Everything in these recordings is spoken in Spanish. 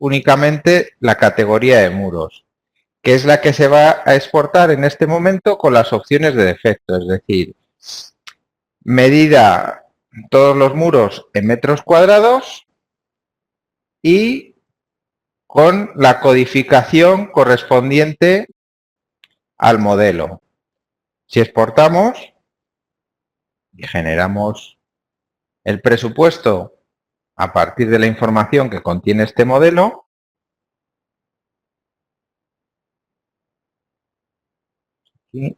únicamente la categoría de muros, que es la que se va a exportar en este momento con las opciones de defecto, es decir, medida todos los muros en metros cuadrados y con la codificación correspondiente al modelo. Si exportamos y generamos el presupuesto a partir de la información que contiene este modelo, aquí,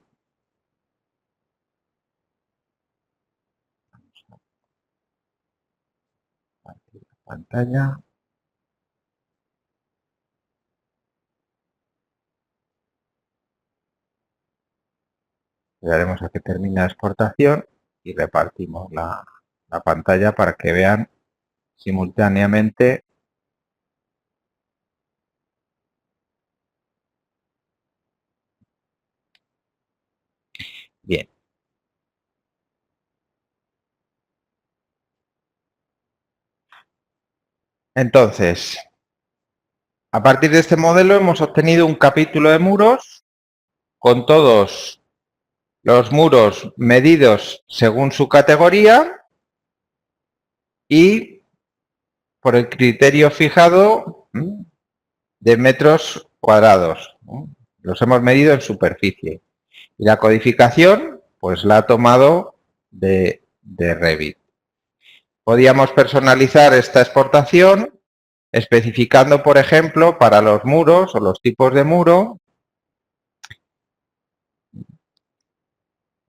pantalla. Daremos a que termine la exportación y repartimos la pantalla para que vean simultáneamente bien. Entonces, a partir de este modelo hemos obtenido un capítulo de muros con todos los muros medidos según su categoría y por el criterio fijado de metros cuadrados. Los hemos medido en superficie. Y la codificación, pues la ha tomado de Revit. Podíamos personalizar esta exportación especificando, por ejemplo, para los muros o los tipos de muro,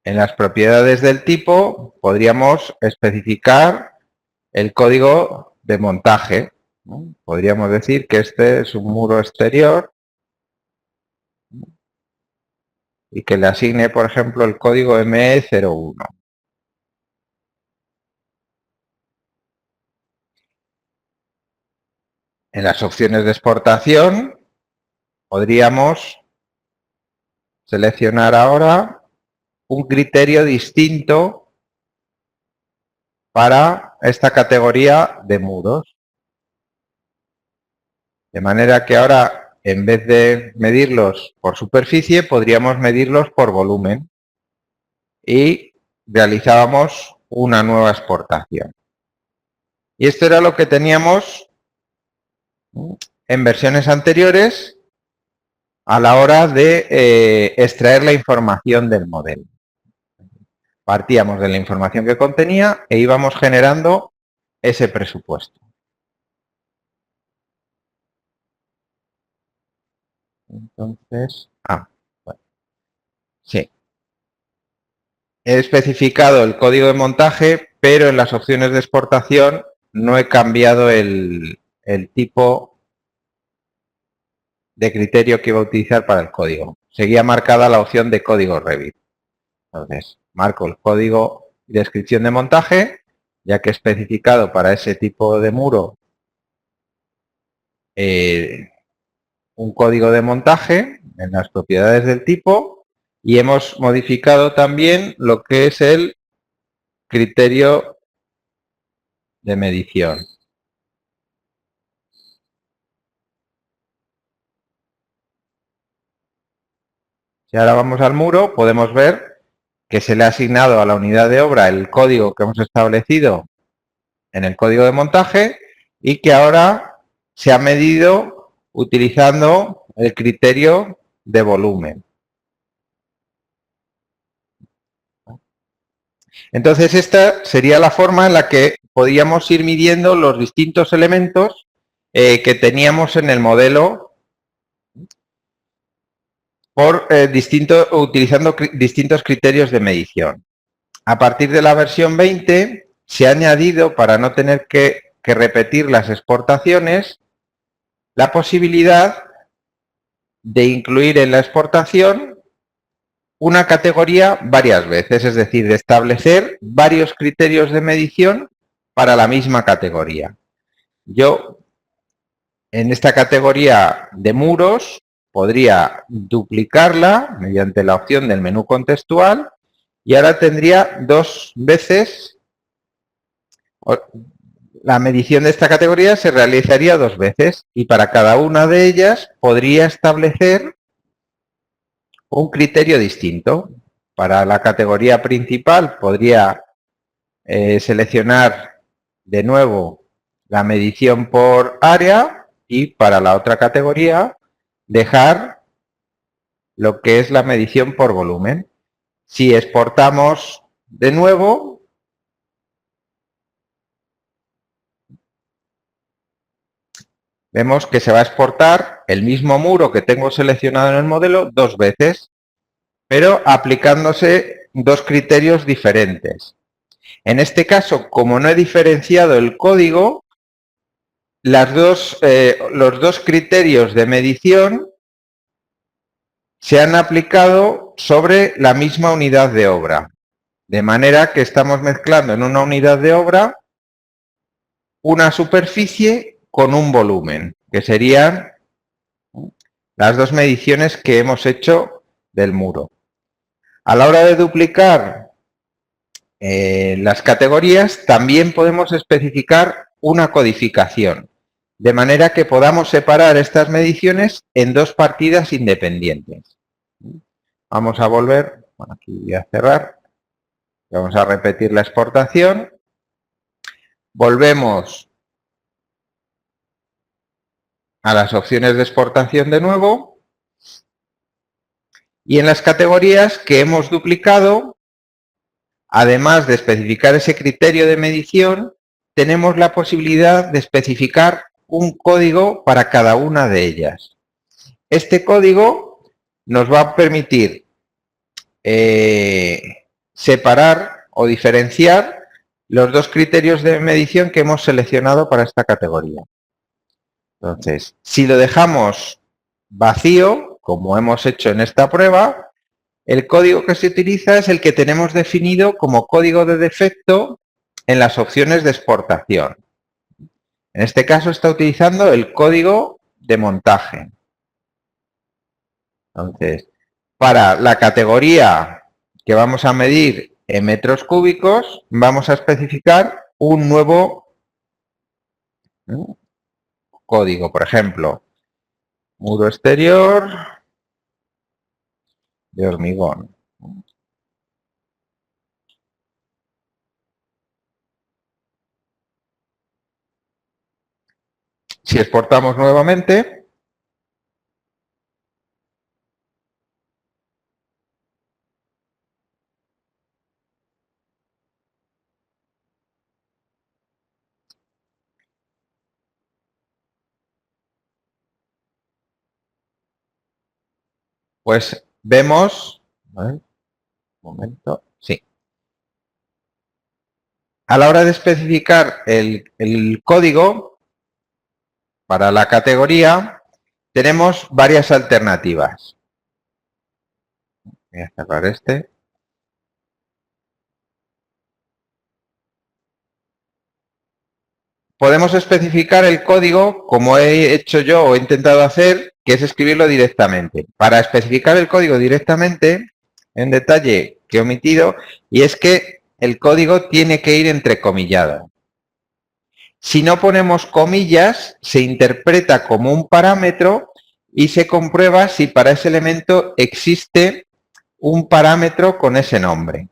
en las propiedades del tipo podríamos especificar el código de montaje. Podríamos decir que este es un muro exterior y que le asigne, por ejemplo, el código ME01. En las opciones de exportación podríamos seleccionar ahora un criterio distinto para esta categoría de muros. De manera que ahora, en vez de medirlos por superficie, podríamos medirlos por volumen y realizábamos una nueva exportación. Y esto era lo que teníamos en versiones anteriores a la hora de extraer la información del modelo. Partíamos de la información que contenía e íbamos generando ese presupuesto. Entonces, bueno, sí. He especificado el código de montaje, pero en las opciones de exportación no he cambiado el tipo de criterio que iba a utilizar para el código. Seguía marcada la opción de código Revit. Entonces, marco el código y descripción de montaje, ya que he especificado para ese tipo de muro un código de montaje en las propiedades del tipo y hemos modificado también lo que es el criterio de medición. Si ahora vamos al muro, podemos ver que se le ha asignado a la unidad de obra el código que hemos establecido en el código de montaje y que ahora se ha medido utilizando el criterio de volumen. Entonces, esta sería la forma en la que podíamos ir midiendo los distintos elementos que teníamos en el modelo utilizando distintos criterios de medición. A partir de la versión 20 se ha añadido, para no tener que repetir las exportaciones, la posibilidad de incluir en la exportación una categoría varias veces, es decir, de establecer varios criterios de medición para la misma categoría. Yo, en esta categoría de muros, podría duplicarla mediante la opción del menú contextual y ahora tendría dos veces la medición de esta categoría se realizaría 2 veces y para cada una de ellas podría establecer un criterio distinto. Para la categoría principal podría seleccionar de nuevo la medición por área y para la otra categoría dejar lo que es la medición por volumen. Si exportamos de nuevo, vemos que se va a exportar el mismo muro que tengo seleccionado en el modelo 2 veces, pero aplicándose 2 criterios diferentes. En este caso, como no he diferenciado el código, los 2 criterios de medición se han aplicado sobre la misma unidad de obra. De manera que estamos mezclando en una unidad de obra una superficie con un volumen, que serían las 2 mediciones que hemos hecho del muro. A la hora de duplicar las categorías, también podemos especificar una codificación, de manera que podamos separar estas mediciones en 2 partidas independientes. Vamos a volver, bueno, aquí voy a cerrar, vamos a repetir la exportación, volvemos a las opciones de exportación de nuevo y en las categorías que hemos duplicado, además de especificar ese criterio de medición, tenemos la posibilidad de especificar un código para cada una de ellas. Este código nos va a permitir separar o diferenciar los 2 criterios de medición que hemos seleccionado para esta categoría. Entonces, si lo dejamos vacío, como hemos hecho en esta prueba, el código que se utiliza es el que tenemos definido como código de defecto en las opciones de exportación. En este caso está utilizando el código de montaje. Entonces, para la categoría que vamos a medir en metros cúbicos, vamos a especificar un nuevo código. Por ejemplo, muro exterior de hormigón. Si exportamos nuevamente, pues vemos, un momento, sí. A la hora de especificar el código para la categoría, tenemos varias alternativas. Voy a cerrar este. Podemos especificar el código como he hecho yo o he intentado hacer, que es escribirlo directamente. Para especificar el código directamente, en detalle que he omitido, y es que el código tiene que ir entrecomillado. Si no ponemos comillas, se interpreta como un parámetro y se comprueba si para ese elemento existe un parámetro con ese nombre.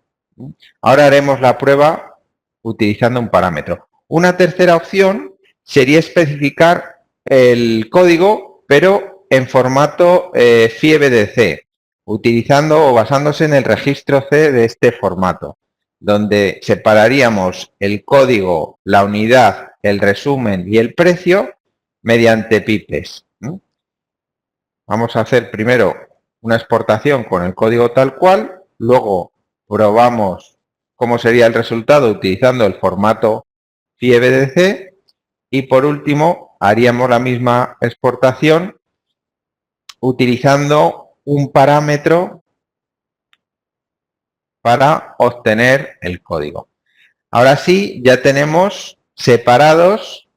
Ahora haremos la prueba utilizando un parámetro. Una tercera opción sería especificar el código, pero en formato FIEBDC, utilizando o basándose en el registro C de este formato, donde separaríamos el código, la unidad, el resumen y el precio mediante pipes. Vamos a hacer primero una exportación con el código tal cual, luego probamos cómo sería el resultado utilizando el formato FIEBDC y por último haríamos la misma exportación utilizando un parámetro para obtener el código. Ahora sí, ya tenemos separados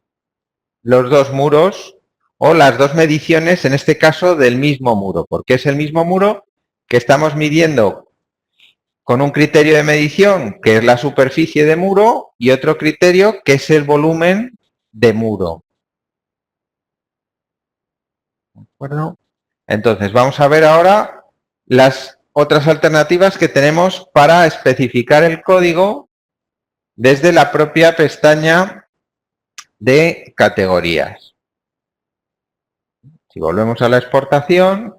los 2 muros o las 2 mediciones, en este caso del mismo muro, porque es el mismo muro que estamos midiendo con un criterio de medición que es la superficie de muro y otro criterio que es el volumen de muro. ¿De acuerdo? Entonces, vamos a ver ahora las otras alternativas que tenemos para especificar el código desde la propia pestaña de categorías. Si volvemos a la exportación,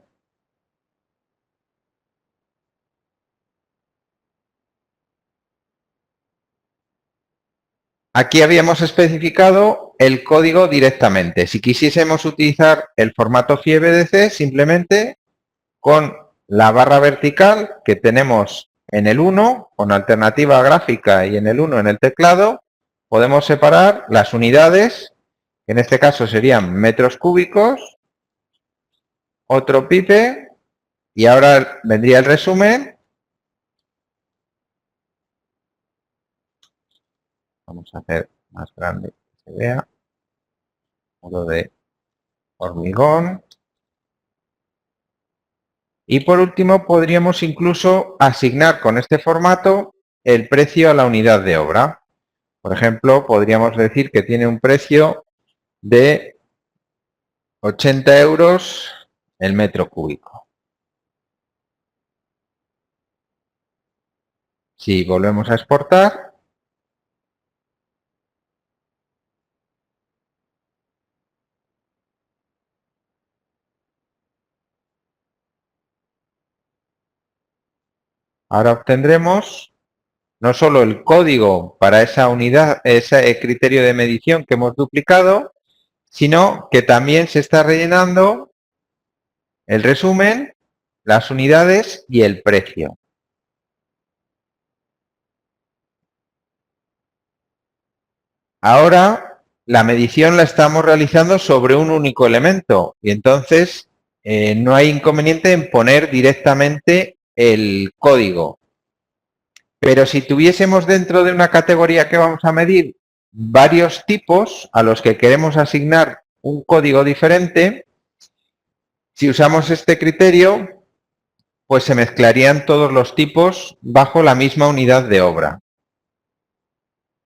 aquí habíamos especificado el código directamente. Si quisiésemos utilizar el formato FIEBDC, simplemente con la barra vertical que tenemos en el 1, con alternativa gráfica y en el 1 en el teclado, podemos separar las unidades, que en este caso serían metros cúbicos, otro pipe, y ahora vendría el resumen. Vamos a hacer más grande que se vea. Muro de hormigón. Y por último, podríamos incluso asignar con este formato el precio a la unidad de obra. Por ejemplo, podríamos decir que tiene un precio de 80 euros el metro cúbico. Si volvemos a exportar, ahora obtendremos no solo el código para esa unidad, ese criterio de medición que hemos duplicado, sino que también se está rellenando el resumen, las unidades y el precio. Ahora la medición la estamos realizando sobre un único elemento y entonces no hay inconveniente en poner directamente el código. Pero si tuviésemos dentro de una categoría que vamos a medir varios tipos a los que queremos asignar un código diferente, si usamos este criterio, pues se mezclarían todos los tipos bajo la misma unidad de obra.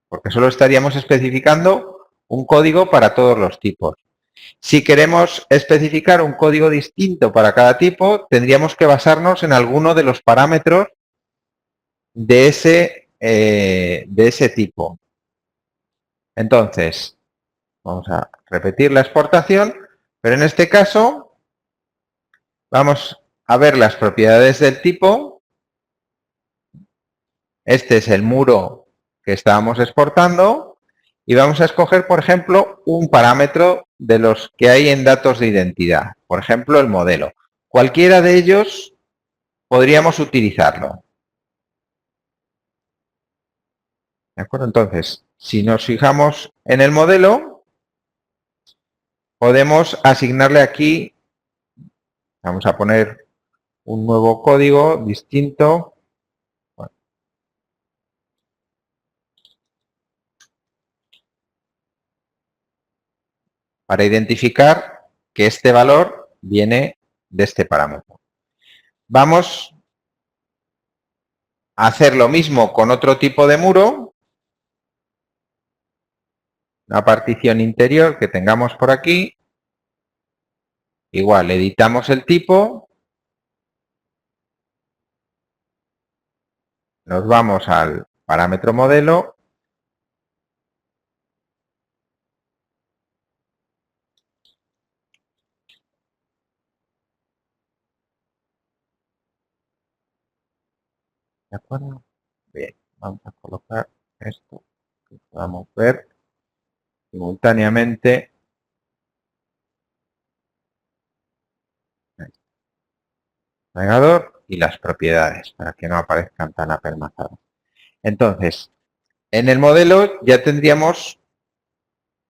Porque solo estaríamos especificando un código para todos los tipos. Si queremos especificar un código distinto para cada tipo, tendríamos que basarnos en alguno de los parámetros de ese tipo. Entonces, vamos a repetir la exportación, pero en este caso vamos a ver las propiedades del tipo. Este es el muro que estábamos exportando y vamos a escoger, por ejemplo, un parámetro de los que hay en datos de identidad. Por ejemplo, el modelo. Cualquiera de ellos podríamos utilizarlo. ¿De acuerdo? Entonces, si nos fijamos en el modelo, podemos asignarle aquí, vamos a poner un nuevo código distinto. Bueno, para identificar que este valor viene de este parámetro. Vamos a hacer lo mismo con otro tipo de muro, una partición interior que tengamos por aquí. Igual, editamos el tipo, nos vamos al parámetro modelo, ¿de acuerdo? Bien, vamos a colocar esto que podamos ver simultáneamente. El navegador y las propiedades para que no aparezcan tan apermazadas. Entonces, en el modelo ya tendríamos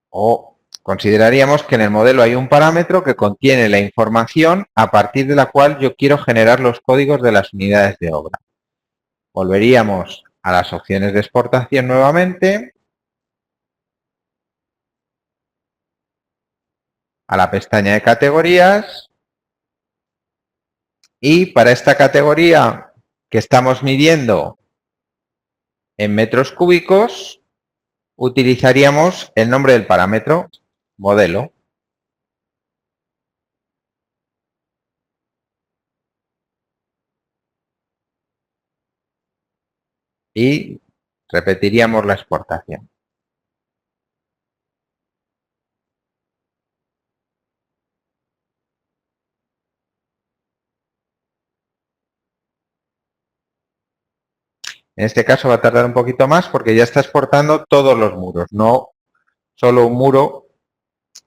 o consideraríamos que en el modelo hay un parámetro que contiene la información a partir de la cual yo quiero generar los códigos de las unidades de obra. Volveríamos a las opciones de exportación nuevamente, a la pestaña de categorías y para esta categoría que estamos midiendo en metros cúbicos, utilizaríamos el nombre del parámetro, modelo. Y repetiríamos la exportación. En este caso va a tardar un poquito más porque ya está exportando todos los muros, no solo un muro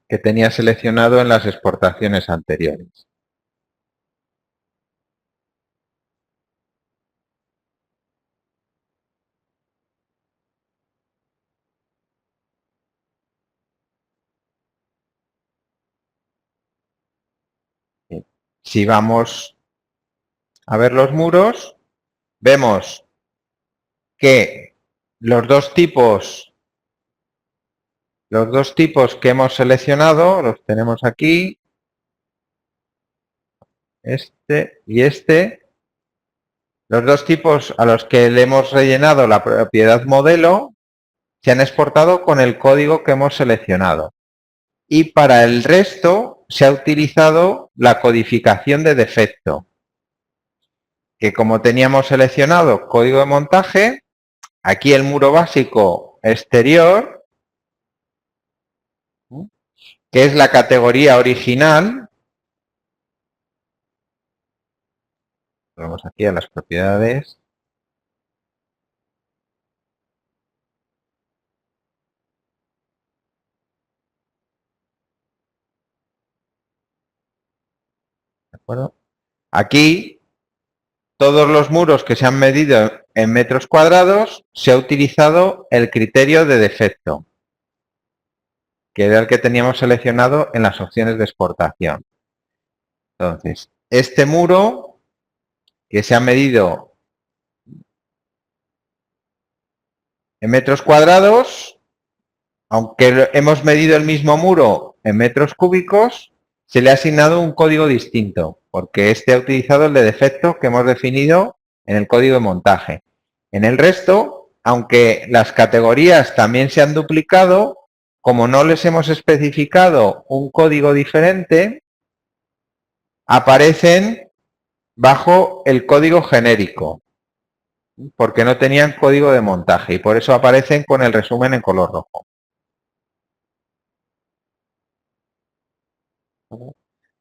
que tenía seleccionado en las exportaciones anteriores. Si vamos a ver los muros, vemos que los dos tipos que hemos seleccionado, los tenemos aquí, este y este, los dos tipos a los que le hemos rellenado la propiedad modelo se han exportado con el código que hemos seleccionado. Y para el resto se ha utilizado la codificación de defecto, que como teníamos seleccionado código de montaje, aquí el muro básico exterior, que es la categoría original, vamos aquí a las propiedades, ¿de acuerdo? Aquí todos los muros que se han medido en metros cuadrados se ha utilizado el criterio de defecto, que era el que teníamos seleccionado en las opciones de exportación. Entonces, este muro que se ha medido en metros cuadrados, aunque hemos medido el mismo muro en metros cúbicos, se le ha asignado un código distinto, porque este ha utilizado el de defecto que hemos definido en el código de montaje. En el resto, aunque las categorías también se han duplicado, como no les hemos especificado un código diferente, aparecen bajo el código genérico, porque no tenían código de montaje y por eso aparecen con el resumen en color rojo.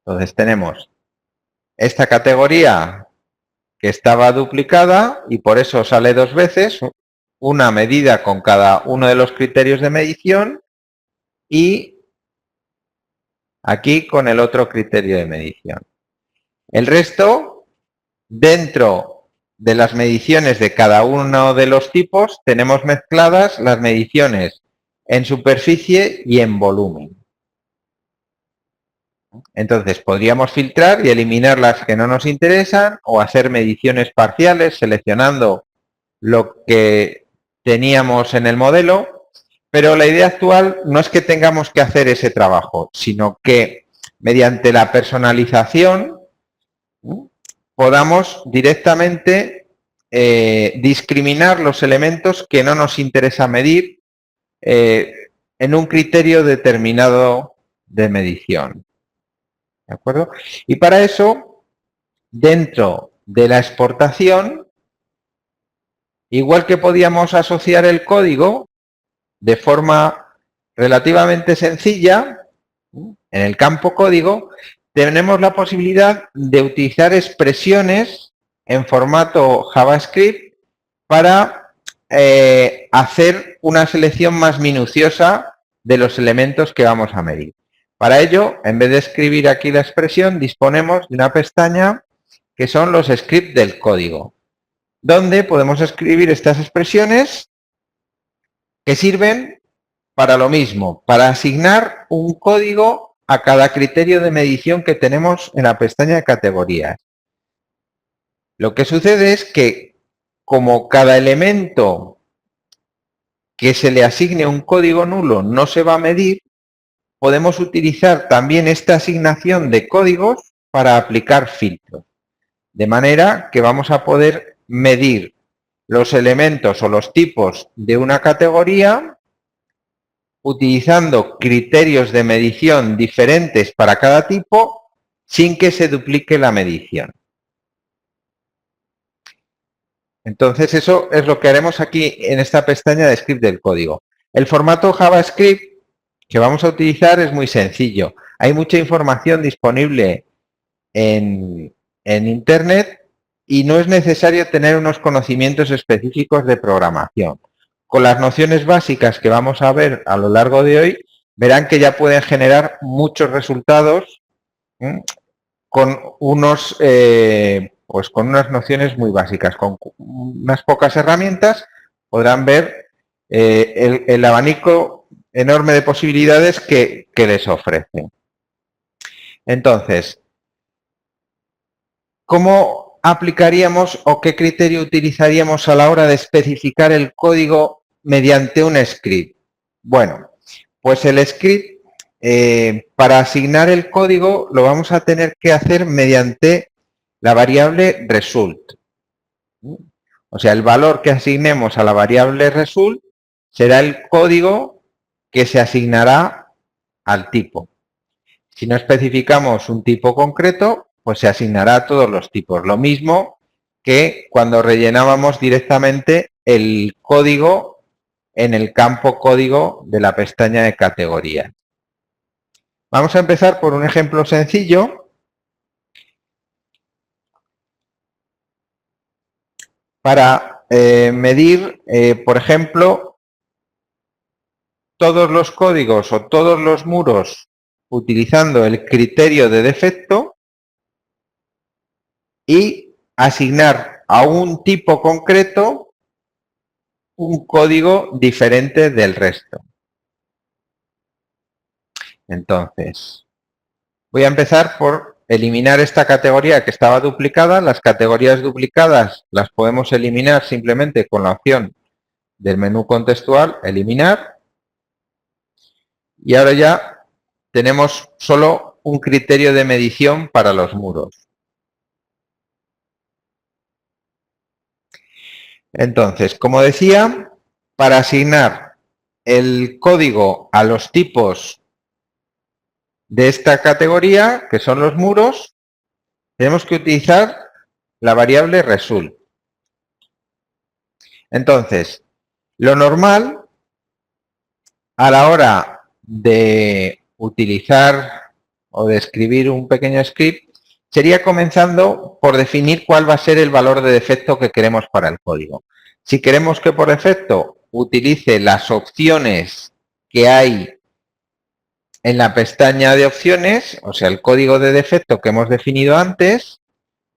Entonces tenemos esta categoría que estaba duplicada y por eso sale dos veces, una medida con cada uno de los criterios de medición y aquí con el otro criterio de medición. El resto, dentro de las mediciones de cada uno de los tipos, tenemos mezcladas las mediciones en superficie y en volumen. Entonces, podríamos filtrar y eliminar las que no nos interesan o hacer mediciones parciales seleccionando lo que teníamos en el modelo, pero la idea actual no es que tengamos que hacer ese trabajo, sino que mediante la personalización podamos directamente discriminar los elementos que no nos interesa medir en un criterio determinado de medición. ¿De acuerdo? Y para eso, dentro de la exportación, igual que podíamos asociar el código de forma relativamente sencilla, en el campo código, tenemos la posibilidad de utilizar expresiones en formato JavaScript para hacer una selección más minuciosa de los elementos que vamos a medir. Para ello, en vez de escribir aquí la expresión, disponemos de una pestaña que son los scripts del código, donde podemos escribir estas expresiones que sirven para lo mismo, para asignar un código a cada criterio de medición que tenemos en la pestaña de categorías. Lo que sucede es que, como cada elemento que se le asigne un código nulo no se va a medir, podemos utilizar también esta asignación de códigos para aplicar filtros. De manera que vamos a poder medir los elementos o los tipos de una categoría utilizando criterios de medición diferentes para cada tipo sin que se duplique la medición. Entonces, eso es lo que haremos aquí en esta pestaña de script del código. El formato JavaScript que vamos a utilizar es muy sencillo. Hay mucha información disponible en Internet y no es necesario tener unos conocimientos específicos de programación. Con las nociones básicas que vamos a ver a lo largo de hoy, verán que ya pueden generar muchos resultados con unos pues con unas nociones muy básicas. Con unas pocas herramientas podrán ver el abanico enorme de posibilidades que les ofrecen. Entonces, ¿cómo aplicaríamos o qué criterio utilizaríamos a la hora de especificar el código mediante un script? Bueno, pues el script, para asignar el código, lo vamos a tener que hacer mediante la variable result. O sea, el valor que asignemos a la variable result será el código que se asignará al tipo. Si no especificamos un tipo concreto, pues se asignará a todos los tipos. Lo mismo que cuando rellenábamos directamente el código en el campo código de la pestaña de categoría. Vamos a empezar por un ejemplo sencillo para medir, por ejemplo, todos los códigos o todos los muros utilizando el criterio de defecto y asignar a un tipo concreto un código diferente del resto. Entonces, voy a empezar por eliminar esta categoría que estaba duplicada. Las categorías duplicadas las podemos eliminar simplemente con la opción del menú contextual, eliminar. Y ahora ya tenemos solo un criterio de medición para los muros. Entonces, como decía, para asignar el código a los tipos de esta categoría, que son los muros, tenemos que utilizar la variable result. Entonces, lo normal a la hora de utilizar o de escribir un pequeño script sería comenzando por definir cuál va a ser el valor de defecto que queremos para el código. Si queremos que por defecto utilice las opciones que hay en la pestaña de opciones, o sea, el código de defecto que hemos definido antes,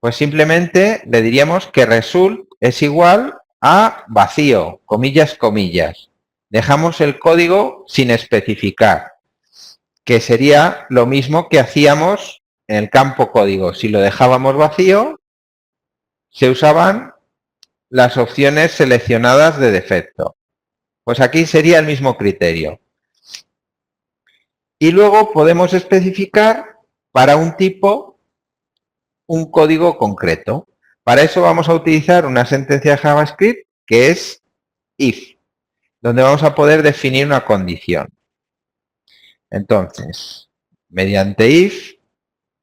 pues simplemente le diríamos que result es igual a vacío, comillas, comillas. Dejamos el código sin especificar, que sería lo mismo que hacíamos en el campo código. Si lo dejábamos vacío, se usaban las opciones seleccionadas de defecto. Pues aquí sería el mismo criterio. Y luego podemos especificar para un tipo un código concreto. Para eso vamos a utilizar una sentencia de JavaScript que es if, donde vamos a poder definir una condición. Entonces, mediante if,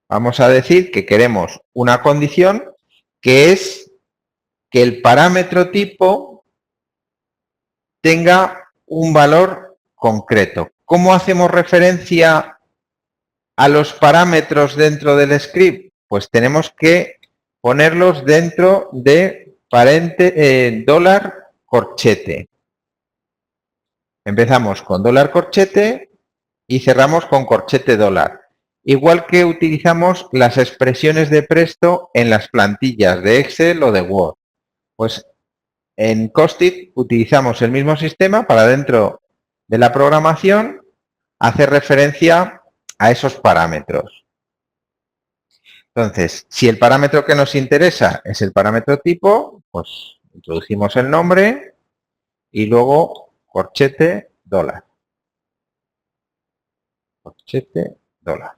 vamos a decir que queremos una condición que es que el parámetro tipo tenga un valor concreto. ¿Cómo hacemos referencia a los parámetros dentro del script? Pues tenemos que ponerlos dentro de dólar corchete. Empezamos con dólar corchete y cerramos con corchete dólar. Igual que utilizamos las expresiones de presto en las plantillas de Excel o de Word. Pues en Costit utilizamos el mismo sistema para dentro de la programación hacer referencia a esos parámetros. Entonces, si el parámetro que nos interesa es el parámetro tipo, pues introducimos el nombre y luego corchete dólar. Corchete dólar.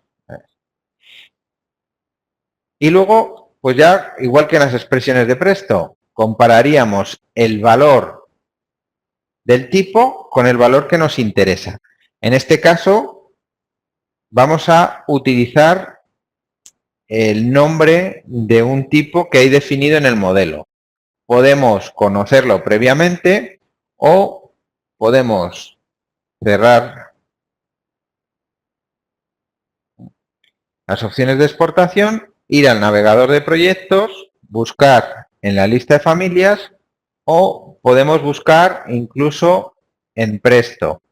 Y luego, pues ya, igual que en las expresiones de presto, compararíamos el valor del tipo con el valor que nos interesa. En este caso, vamos a utilizar el nombre de un tipo que hay definido en el modelo. Podemos conocerlo previamente o podemos cerrar las opciones de exportación, ir al navegador de proyectos, buscar en la lista de familias o podemos buscar incluso en Presto.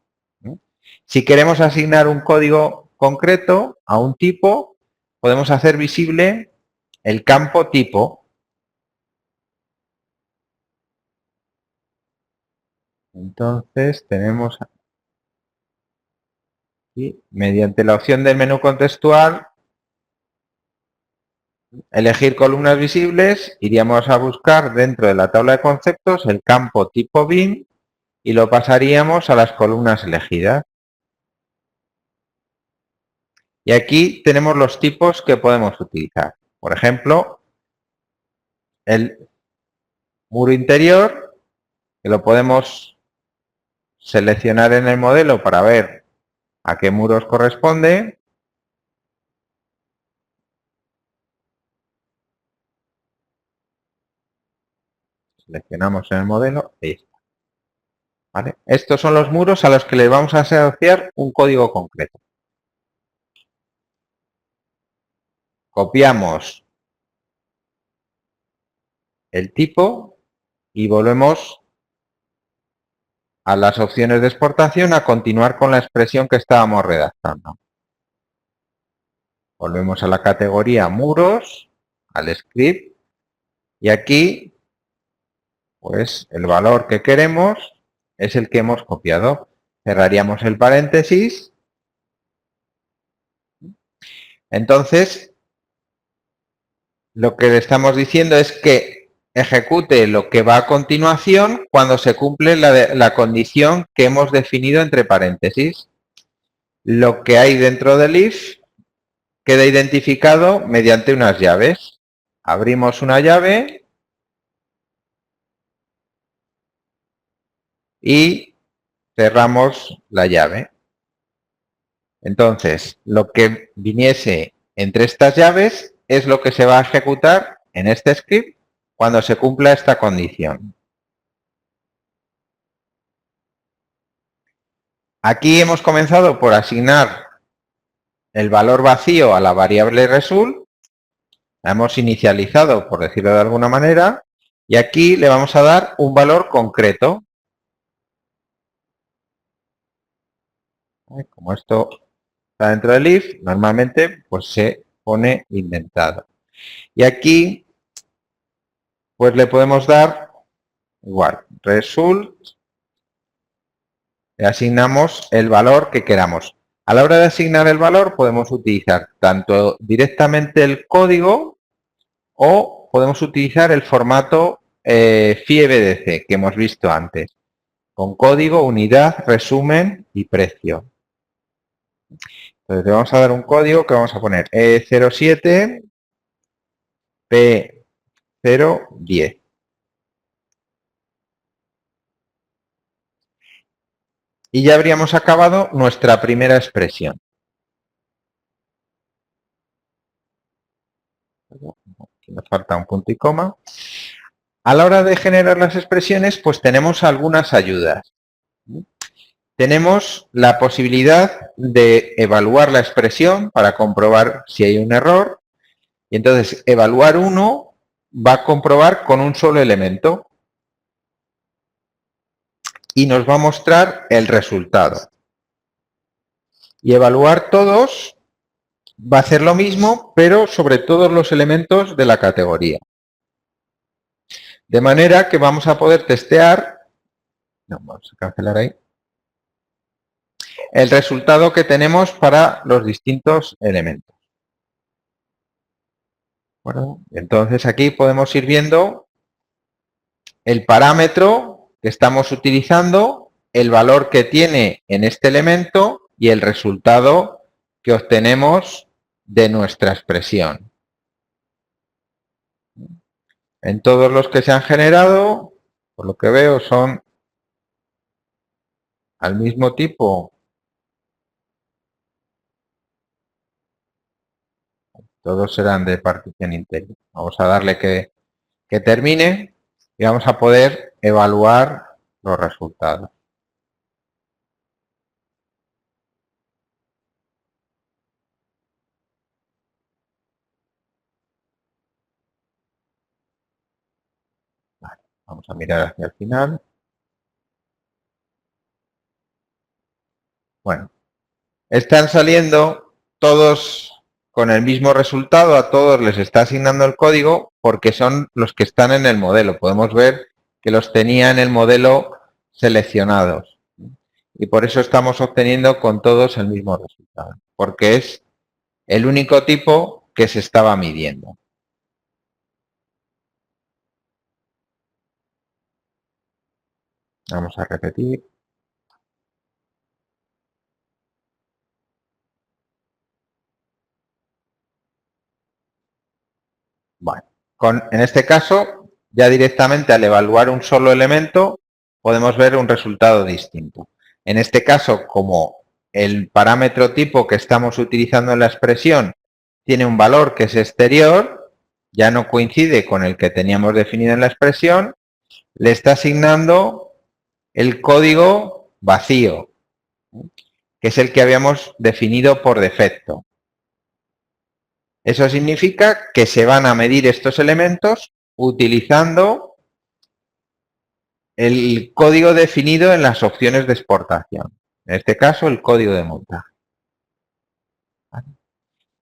Si queremos asignar un código concreto a un tipo, podemos hacer visible el campo tipo. Entonces tenemos aquí, mediante la opción del menú contextual, elegir columnas visibles, iríamos a buscar dentro de la tabla de conceptos el campo tipo BIM y lo pasaríamos a las columnas elegidas. Y aquí tenemos los tipos que podemos utilizar. Por ejemplo, el muro interior, que lo podemos seleccionar en el modelo para ver a qué muros corresponde. Seleccionamos en el modelo y está. ¿Vale? Estos son los muros a los que les vamos a asociar un código concreto. Copiamos el tipo y volvemos a las opciones de exportación a continuar con la expresión que estábamos redactando. Volvemos a la categoría muros, al script, y aquí pues el valor que queremos es el que hemos copiado. Cerraríamos el paréntesis. Entonces, lo que le estamos diciendo es que ejecute lo que va a continuación cuando se cumple la condición que hemos definido entre paréntesis. Lo que hay dentro del if queda identificado mediante unas llaves. Abrimos una llave y cerramos la llave. Entonces, lo que viniese entre estas llaves es lo que se va a ejecutar en este script cuando se cumpla esta condición. Aquí hemos comenzado por asignar el valor vacío a la variable result. La hemos inicializado, por decirlo de alguna manera, y aquí le vamos a dar un valor concreto. Como esto está dentro del if, normalmente pues se pone indentado. Y aquí pues le podemos dar igual, result, le asignamos el valor que queramos. A la hora de asignar el valor podemos utilizar tanto directamente el código o podemos utilizar el formato FIEBDC que hemos visto antes, con código, unidad, resumen y precio. Entonces le vamos a dar un código que vamos a poner E07 P010. Y ya habríamos acabado nuestra primera expresión. Aquí nos falta un punto y coma. A la hora de generar las expresiones, pues tenemos algunas ayudas. Tenemos la posibilidad de evaluar la expresión para comprobar si hay un error. Y entonces, evaluar uno va a comprobar con un solo elemento. Y nos va a mostrar el resultado. Y evaluar todos va a hacer lo mismo, pero sobre todos los elementos de la categoría. De manera que vamos a poder testear, no, vamos a cancelar ahí, el resultado que tenemos para los distintos elementos. Bueno, entonces aquí podemos ir viendo el parámetro que estamos utilizando, el valor que tiene en este elemento y el resultado que obtenemos de nuestra expresión. En todos los que se han generado, por lo que veo, son al mismo tipo. Todos serán de partición interior. Vamos a darle que termine y vamos a poder evaluar los resultados. Vale, vamos a mirar hacia el final. Bueno, están saliendo todos con el mismo resultado, a todos les está asignando el código porque son los que están en el modelo. Podemos ver que los tenía en el modelo seleccionados. Y por eso estamos obteniendo con todos el mismo resultado, porque es el único tipo que se estaba midiendo. Vamos a repetir. Bueno, en este caso, ya directamente al evaluar un solo elemento, podemos ver un resultado distinto. En este caso, como el parámetro tipo que estamos utilizando en la expresión tiene un valor que es exterior, ya no coincide con el que teníamos definido en la expresión, le está asignando el código vacío, que es el que habíamos definido por defecto. Eso significa que se van a medir estos elementos utilizando el código definido en las opciones de exportación. En este caso, el código de montaje.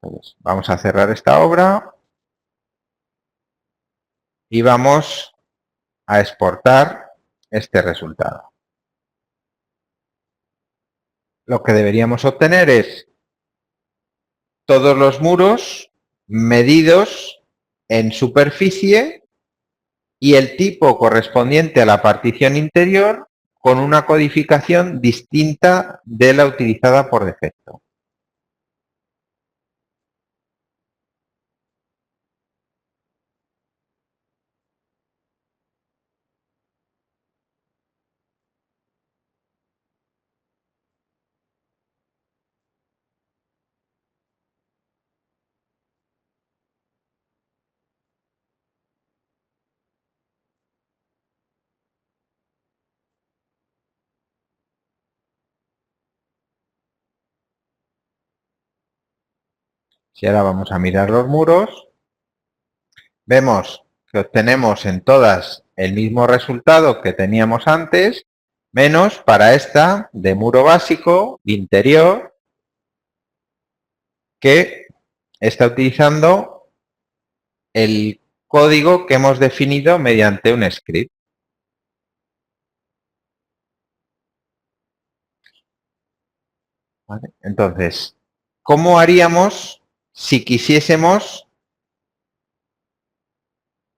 Entonces, vamos a cerrar esta obra y vamos a exportar este resultado. Lo que deberíamos obtener es todos los muros medidos en superficie y el tipo correspondiente a la partición interior con una codificación distinta de la utilizada por defecto. Si ahora vamos a mirar los muros, vemos que obtenemos en todas el mismo resultado que teníamos antes, menos para esta de muro básico, interior, que está utilizando el código que hemos definido mediante un script. ¿Vale? Entonces, ¿cómo haríamos si quisiésemos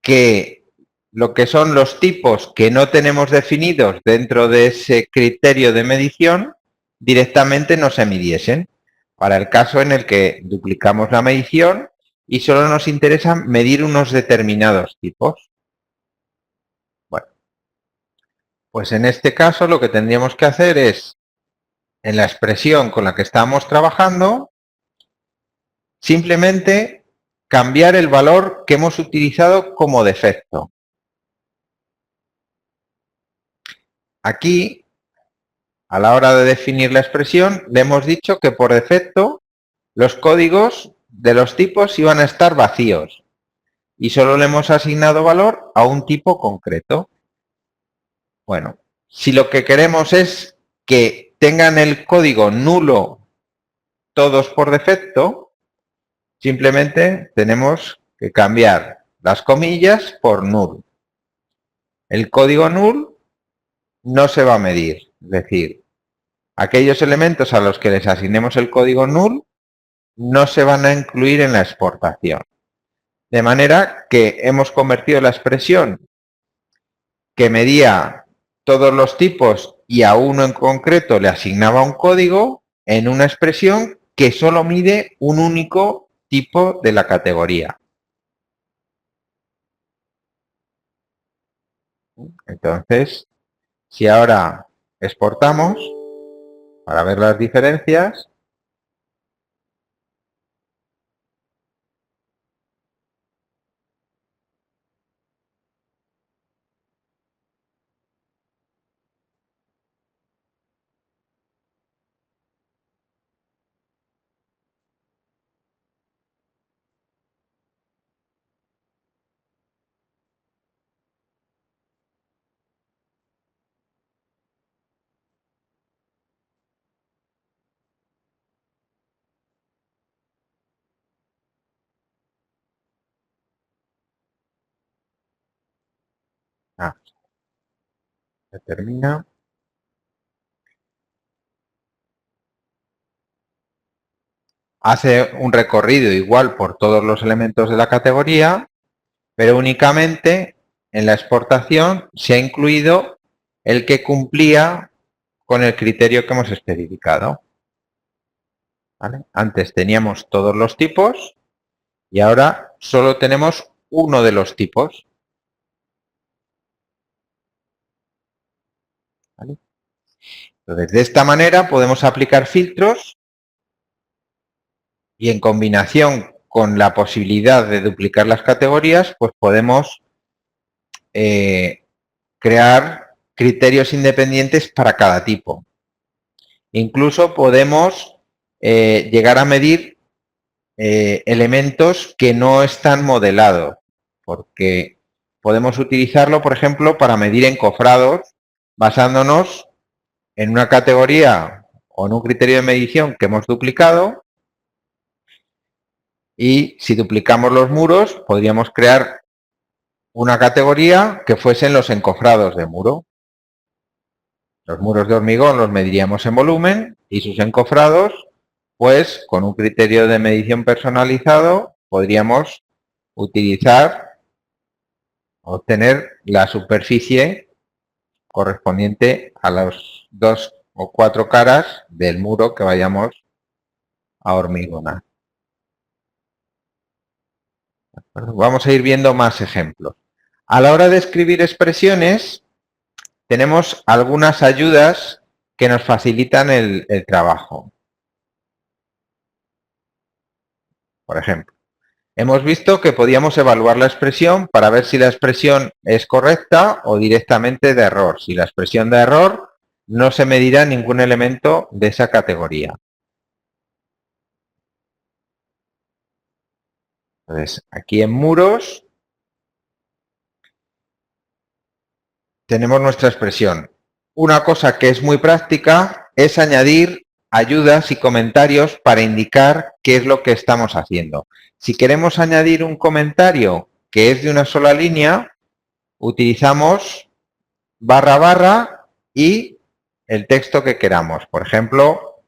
que lo que son los tipos que no tenemos definidos dentro de ese criterio de medición directamente no se midiesen? Para el caso en el que duplicamos la medición y solo nos interesa medir unos determinados tipos. Bueno, pues en este caso lo que tendríamos que hacer es, en la expresión con la que estamos trabajando, simplemente cambiar el valor que hemos utilizado como defecto. Aquí, a la hora de definir la expresión, le hemos dicho que por defecto los códigos de los tipos iban a estar vacíos y solo le hemos asignado valor a un tipo concreto. Bueno, si lo que queremos es que tengan el código nulo todos por defecto, simplemente tenemos que cambiar las comillas por null. El código null no se va a medir, es decir, aquellos elementos a los que les asignemos el código null no se van a incluir en la exportación. De manera que hemos convertido la expresión que medía todos los tipos y a uno en concreto le asignaba un código en una expresión que solo mide un único tipo de la categoría. Entonces, si ahora exportamos para ver las diferencias, se termina. Hace un recorrido igual por todos los elementos de la categoría, pero únicamente en la exportación se ha incluido el que cumplía con el criterio que hemos especificado. ¿Vale? Antes teníamos todos los tipos y ahora solo tenemos uno de los tipos. ¿Vale? Entonces, de esta manera podemos aplicar filtros y en combinación con la posibilidad de duplicar las categorías, pues podemos crear criterios independientes para cada tipo. Incluso podemos llegar a medir elementos que no están modelados, porque podemos utilizarlo, por ejemplo, para medir encofrados, basándonos en una categoría o en un criterio de medición que hemos duplicado, y si duplicamos los muros, podríamos crear una categoría que fuesen los encofrados de muro. Los muros de hormigón los mediríamos en volumen y sus encofrados, pues con un criterio de medición personalizado podríamos utilizar, obtener la superficie correspondiente a las 2 o 4 caras del muro que vayamos a hormigonar. Vamos a ir viendo más ejemplos. A la hora de escribir expresiones, tenemos algunas ayudas que nos facilitan el trabajo. Por ejemplo, hemos visto que podíamos evaluar la expresión para ver si la expresión es correcta o directamente de error. Si la expresión de error, no se medirá ningún elemento de esa categoría. Entonces, aquí en muros tenemos nuestra expresión. Una cosa que es muy práctica es añadir ayudas y comentarios para indicar qué es lo que estamos haciendo. Si queremos añadir un comentario que es de una sola línea, utilizamos barra barra y el texto que queramos. Por ejemplo,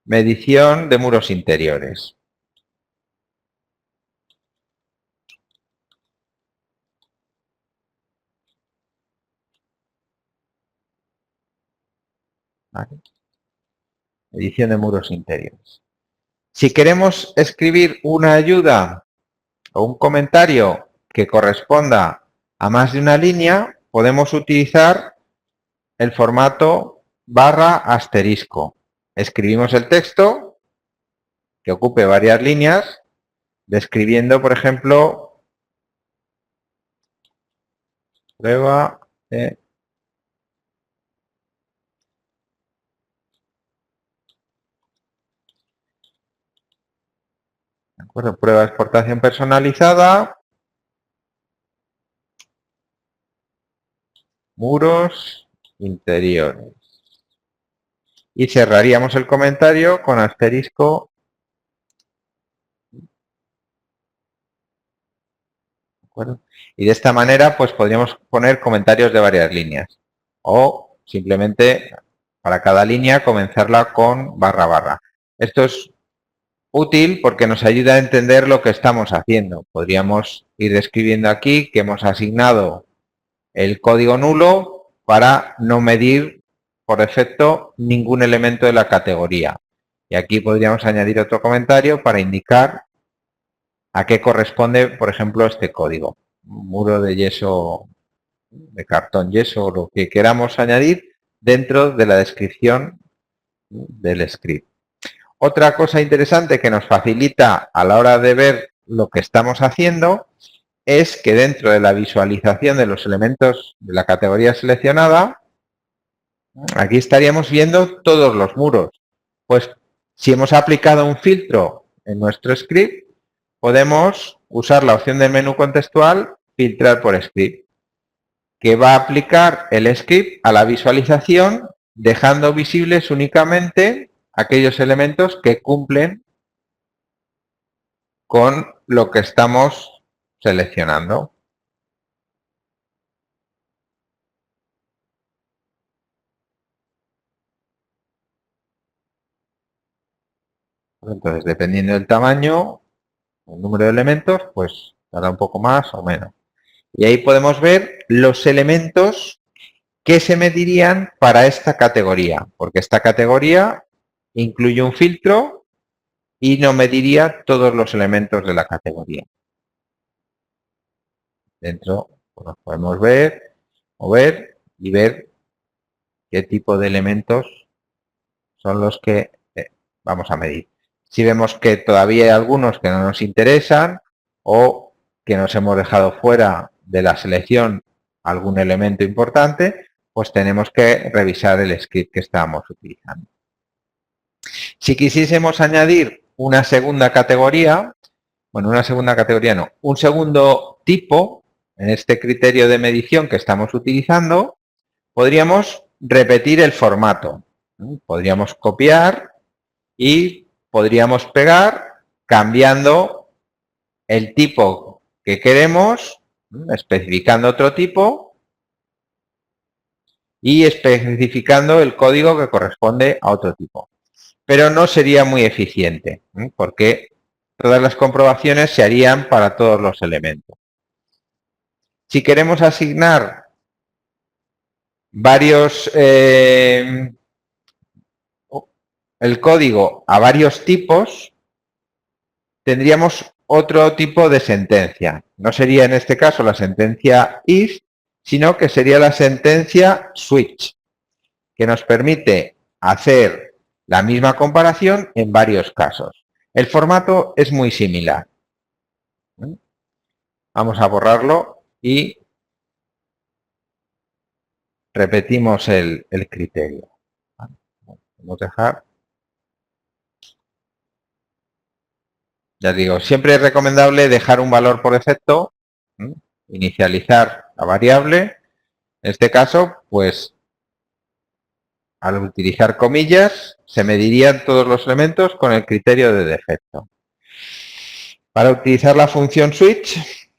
medición de muros interiores. ¿Vale? Medición de muros interiores. Si queremos escribir una ayuda o un comentario que corresponda a más de una línea, podemos utilizar el formato barra asterisco. Escribimos el texto que ocupe varias líneas, describiendo, por ejemplo, prueba de prueba de exportación personalizada, muros interiores. Y cerraríamos el comentario con asterisco. Y de esta manera, pues podríamos poner comentarios de varias líneas. O simplemente, para cada línea, comenzarla con barra barra. Esto es útil porque nos ayuda a entender lo que estamos haciendo. Podríamos ir describiendo aquí que hemos asignado el código nulo para no medir por defecto ningún elemento de la categoría. Y aquí podríamos añadir otro comentario para indicar a qué corresponde, por ejemplo, este código. un muro de yeso, de cartón yeso, o lo que queramos añadir dentro de la descripción del script. Otra cosa interesante que nos facilita a la hora de ver lo que estamos haciendo es que dentro de la visualización de los elementos de la categoría seleccionada, aquí estaríamos viendo todos los muros. Pues si hemos aplicado un filtro en nuestro script, podemos usar la opción del menú contextual, filtrar por script, que va a aplicar el script a la visualización, dejando visibles únicamente aquellos elementos que cumplen con lo que estamos seleccionando. Entonces, dependiendo del tamaño, el número de elementos, pues dará un poco más o menos. Y ahí podemos ver los elementos que se medirían para esta categoría, porque esta categoría incluye un filtro y no mediría todos los elementos de la categoría. Dentro pues, los podemos ver, mover y ver qué tipo de elementos son los que vamos a medir. Si vemos que todavía hay algunos que no nos interesan o que nos hemos dejado fuera de la selección algún elemento importante, pues tenemos que revisar el script que estábamos utilizando. Si quisiésemos añadir una segunda categoría, bueno, una segunda categoría no, un segundo tipo en este criterio de medición que estamos utilizando, podríamos repetir el formato. Podríamos copiar y podríamos pegar cambiando el tipo que queremos, especificando otro tipo y especificando el código que corresponde a otro tipo. Pero no sería muy eficiente, porque todas las comprobaciones se harían para todos los elementos. Si queremos asignar varios el código a varios tipos, tendríamos otro tipo de sentencia. No sería en este caso la sentencia if, sino que sería la sentencia switch, que nos permite hacer la misma comparación en varios casos. El formato es muy similar. Vamos a borrarlo y repetimos el criterio. Vamos a dejar. Ya digo, siempre es recomendable dejar un valor por defecto, inicializar la variable. En este caso, pues, al utilizar comillas, se medirían todos los elementos con el criterio de defecto. Para utilizar la función switch,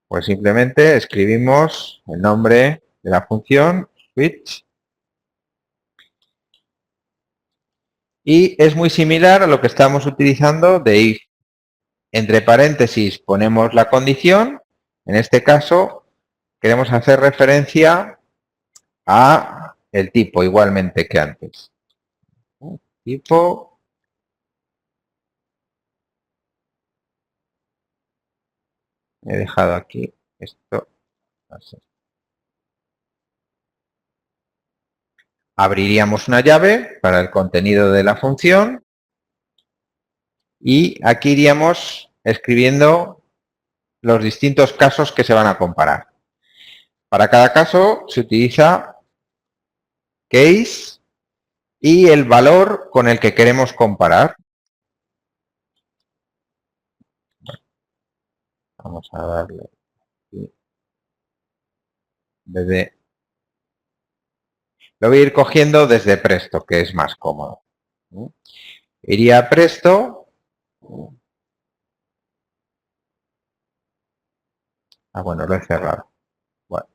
pues simplemente escribimos el nombre de la función switch. Y es muy similar a lo que estamos utilizando de if. Entre paréntesis ponemos la condición. En este caso, queremos hacer referencia a el tipo, igualmente que antes. Tipo. He dejado aquí esto. Así. Abriríamos una llave para el contenido de la función y aquí iríamos escribiendo los distintos casos que se van a comparar. Para cada caso se utiliza case y el valor con el que queremos comparar. Vamos a darle aquí. Lo voy a ir cogiendo desde Presto, que es más cómodo. Iría a Presto. Ah, bueno, lo he cerrado. Bueno,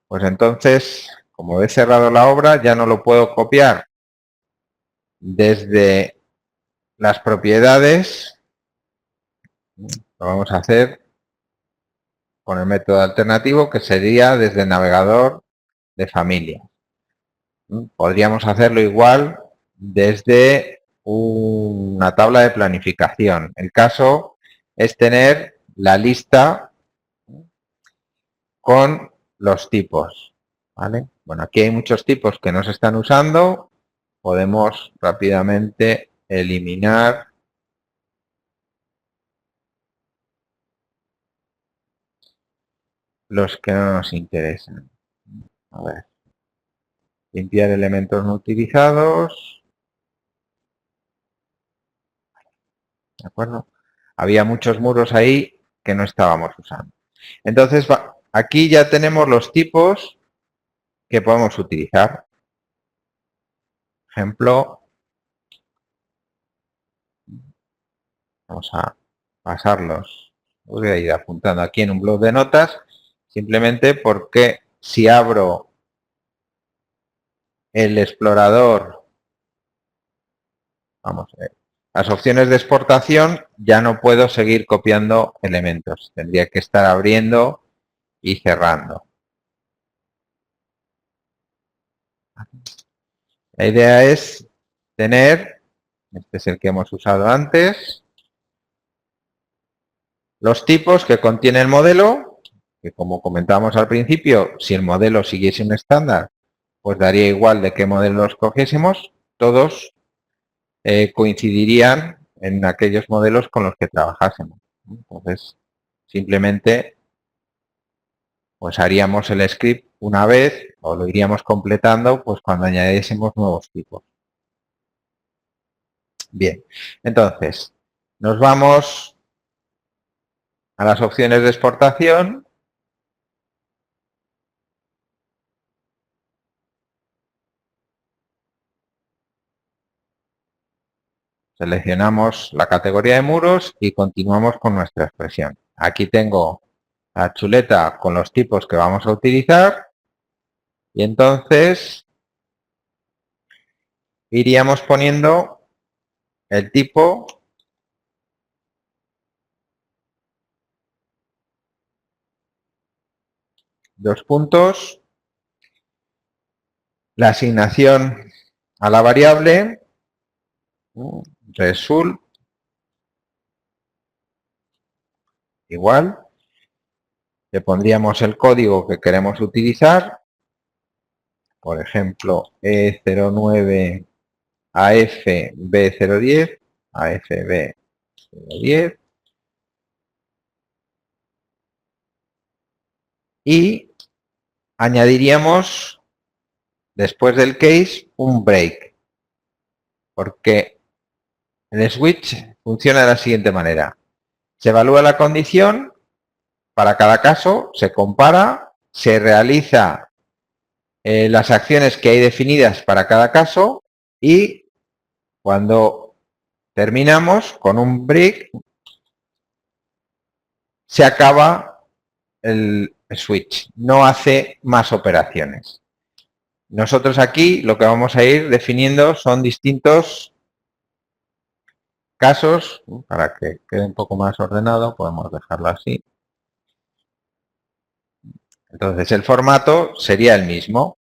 pues entonces, como he cerrado la obra, ya no lo puedo copiar desde las propiedades. Lo vamos a hacer con el método alternativo, que sería desde el navegador de familia. Podríamos hacerlo igual desde una tabla de planificación. El caso es tener la lista con los tipos, ¿vale? Bueno, aquí hay muchos tipos que no se están usando. Podemos rápidamente eliminar los que no nos interesan. A ver. Limpiar elementos no utilizados. ¿De acuerdo? Había muchos muros ahí que no estábamos usando. Entonces, aquí ya tenemos los tipos que podemos utilizar. Ejemplo, vamos a pasarlos. Voy a ir apuntando aquí en un bloc de notas, simplemente porque si abro el explorador, vamos a ver, las opciones de exportación, ya no puedo seguir copiando elementos. Tendría que estar abriendo y cerrando. La idea es tener, este es el que hemos usado antes, los tipos que contiene el modelo, que como comentábamos al principio, si el modelo siguiese un estándar, pues daría igual de qué modelo los cogiésemos, todos coincidirían en aquellos modelos con los que trabajásemos. Entonces, simplemente pues haríamos el script una vez o lo iríamos completando pues cuando añadiésemos nuevos tipos. Bien, entonces nos vamos a las opciones de exportación. Seleccionamos la categoría de muros y continuamos con nuestra expresión. Aquí tengo la chuleta con los tipos que vamos a utilizar y entonces iríamos poniendo el tipo dos puntos, la asignación a la variable, result, igual, le pondríamos el código que queremos utilizar, por ejemplo, E09 AFB010, AFB010, y añadiríamos después del case un break, porque el switch funciona de la siguiente manera. Se evalúa la condición, para cada caso se compara, se realiza las acciones que hay definidas para cada caso y cuando terminamos con un break se acaba el switch, no hace más operaciones. Nosotros aquí lo que vamos a ir definiendo son distintos casos, para que quede un poco más ordenado, podemos dejarlo así. Entonces el formato sería el mismo.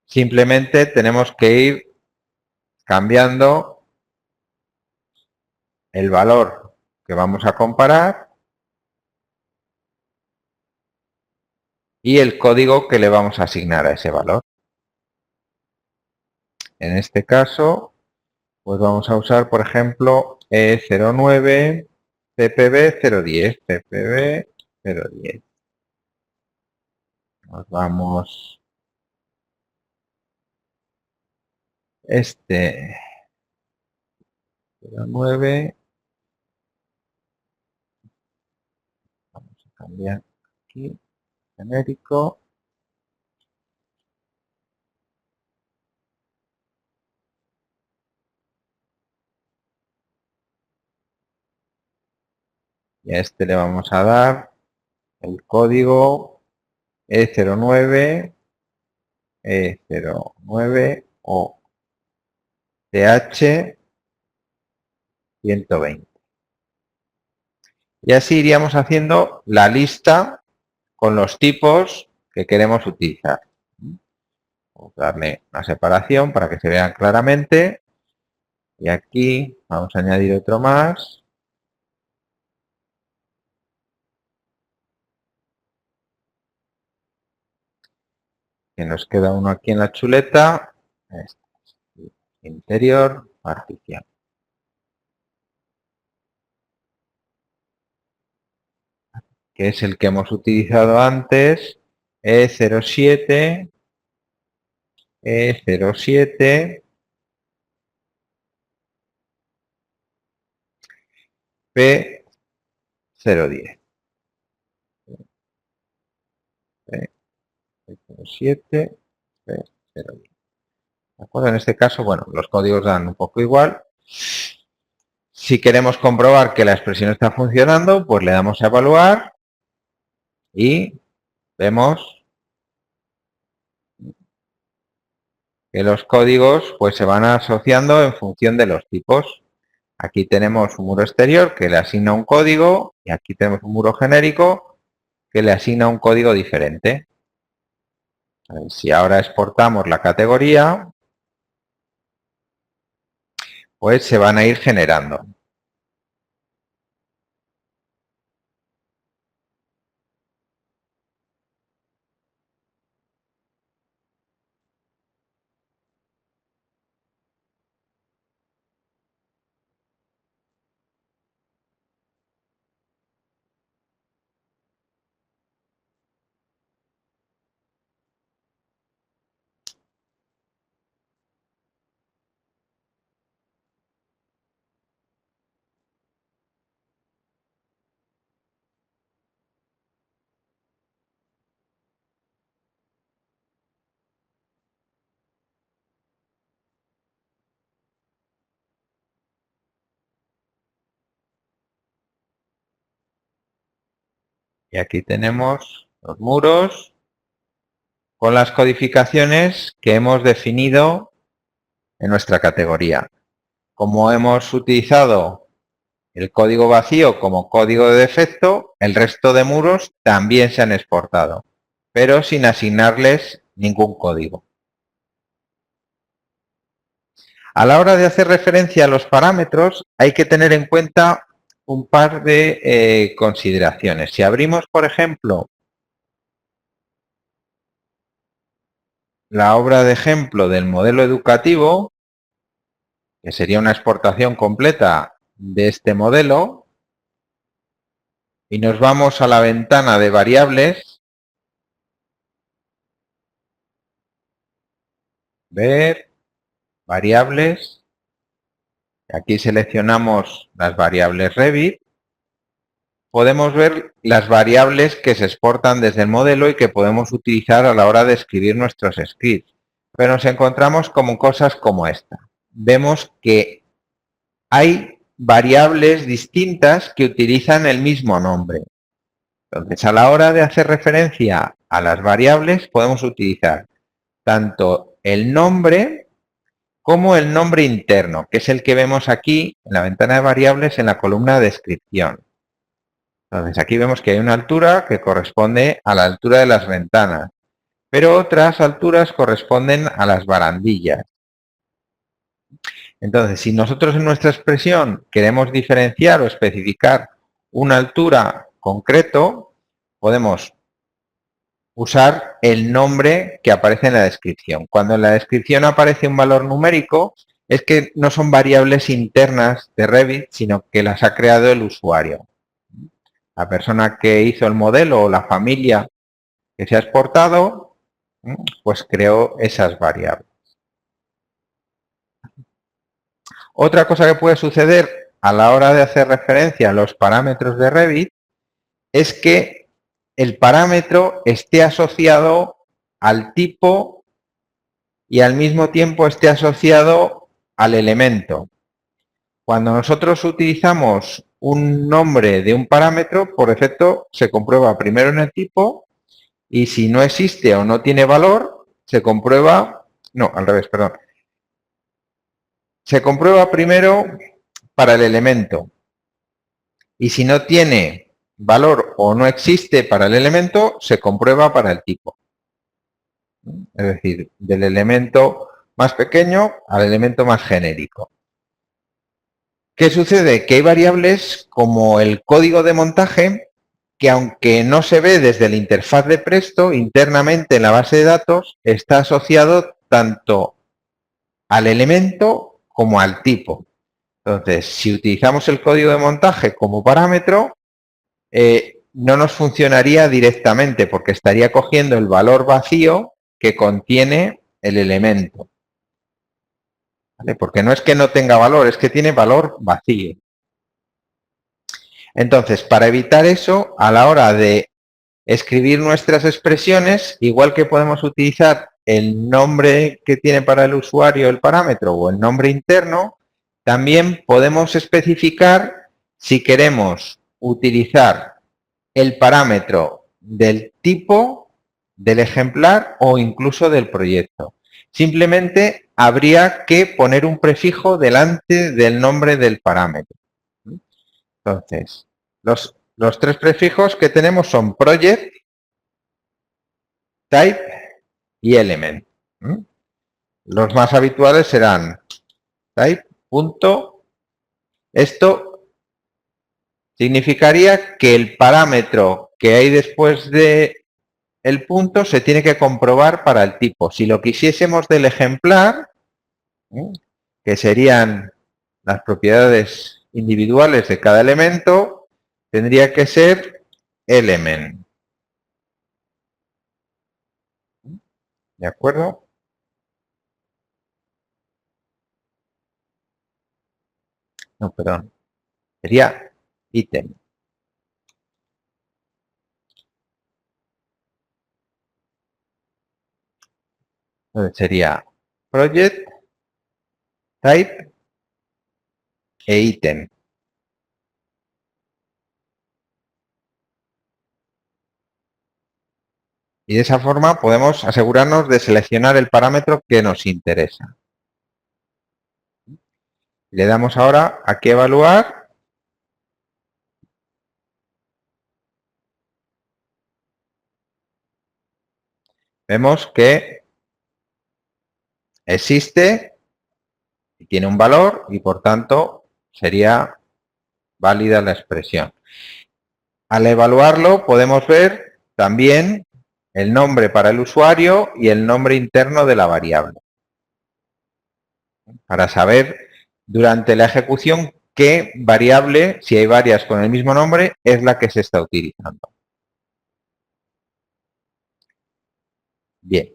Simplemente tenemos que ir cambiando el valor que vamos a comparar y el código que le vamos a asignar a ese valor. En este caso, pues vamos a usar, por ejemplo, E09 CPB010, CPB010. Nos vamos este 09, vamos a cambiar aquí, genérico. Y a este le vamos a dar el código E09, E09 o TH120. Y así iríamos haciendo la lista con los tipos que queremos utilizar. Vamos a darle una separación para que se vean claramente. Y aquí vamos a añadir otro más. que nos queda uno aquí en la chuleta, interior partición. Que es el que hemos utilizado antes, E07, E07, P010. P07, P010. ¿De acuerdo? En este caso, bueno, los códigos dan un poco igual. Si queremos comprobar que la expresión está funcionando, pues le damos a evaluar y vemos que los códigos pues se van asociando en función de los tipos. Aquí tenemos un muro exterior que le asigna un código y aquí tenemos un muro genérico que le asigna un código diferente. Si ahora exportamos la categoría, pues se van a ir generando. Y aquí tenemos los muros con las codificaciones que hemos definido en nuestra categoría. Como hemos utilizado el código vacío como código de defecto, el resto de muros también se han exportado, pero sin asignarles ningún código. A la hora de hacer referencia a los parámetros, hay que tener en cuenta un par de consideraciones. Si abrimos, por ejemplo, la obra de ejemplo del modelo educativo, que sería una exportación completa de este modelo, y nos vamos a la ventana de variables, ver, variables, aquí seleccionamos las variables Revit, podemos ver las variables que se exportan desde el modelo y que podemos utilizar a la hora de escribir nuestros scripts. Pero nos encontramos con cosas como esta. Vemos que hay variables distintas que utilizan el mismo nombre. Entonces, a la hora de hacer referencia a las variables, podemos utilizar tanto el nombre como el nombre interno, que es el que vemos aquí en la ventana de variables en la columna de descripción. Entonces, aquí vemos que hay una altura que corresponde a la altura de las ventanas, pero otras alturas corresponden a las barandillas. Entonces, si nosotros en nuestra expresión queremos diferenciar o especificar una altura concreto, podemos usar el nombre que aparece en la descripción. Cuando en la descripción aparece un valor numérico, es que no son variables internas de Revit, sino que las ha creado el usuario. La persona que hizo el modelo o la familia que se ha exportado, pues creó esas variables. Otra cosa que puede suceder a la hora de hacer referencia a los parámetros de Revit es que el parámetro esté asociado al tipo y al mismo tiempo esté asociado al elemento. Cuando nosotros utilizamos un nombre de un parámetro, por defecto se comprueba primero en el tipo y si no existe o no tiene valor, se comprueba, no, al revés, perdón. Se comprueba primero para el elemento y si no tiene valor o no existe para el elemento, se comprueba para el tipo. Es decir, del elemento más pequeño al elemento más genérico. ¿Qué sucede? Que hay variables como el código de montaje que aunque no se ve desde la interfaz de Presto, internamente en la base de datos está asociado tanto al elemento como al tipo. Entonces, si utilizamos el código de montaje como parámetro, no nos funcionaría directamente porque estaría cogiendo el valor vacío que contiene el elemento. ¿Vale? Porque no es que no tenga valor, es que tiene valor vacío. Entonces, para evitar eso, a la hora de escribir nuestras expresiones, igual que podemos utilizar el nombre que tiene para el usuario el parámetro o el nombre interno, también podemos especificar si queremos utilizar el parámetro del tipo, del ejemplar o incluso del proyecto. Simplemente habría que poner un prefijo delante del nombre del parámetro. Entonces, los tres prefijos que tenemos son project, type y element. Los más habituales serán type, punto. Esto significaría que el parámetro que hay después de el punto se tiene que comprobar para el tipo. Si lo quisiésemos del ejemplar, que serían las propiedades individuales de cada elemento, tendría que ser element. ¿De acuerdo? No, perdón. Sería ítem. Entonces sería project, type e ítem. Y de esa forma podemos asegurarnos de seleccionar el parámetro que nos interesa. Le damos ahora aquí a evaluar. Vemos que existe y tiene un valor y por tanto sería válida la expresión. Al evaluarlo podemos ver también el nombre para el usuario y el nombre interno de la variable. Para saber durante la ejecución qué variable, si hay varias con el mismo nombre, es la que se está utilizando. Bien.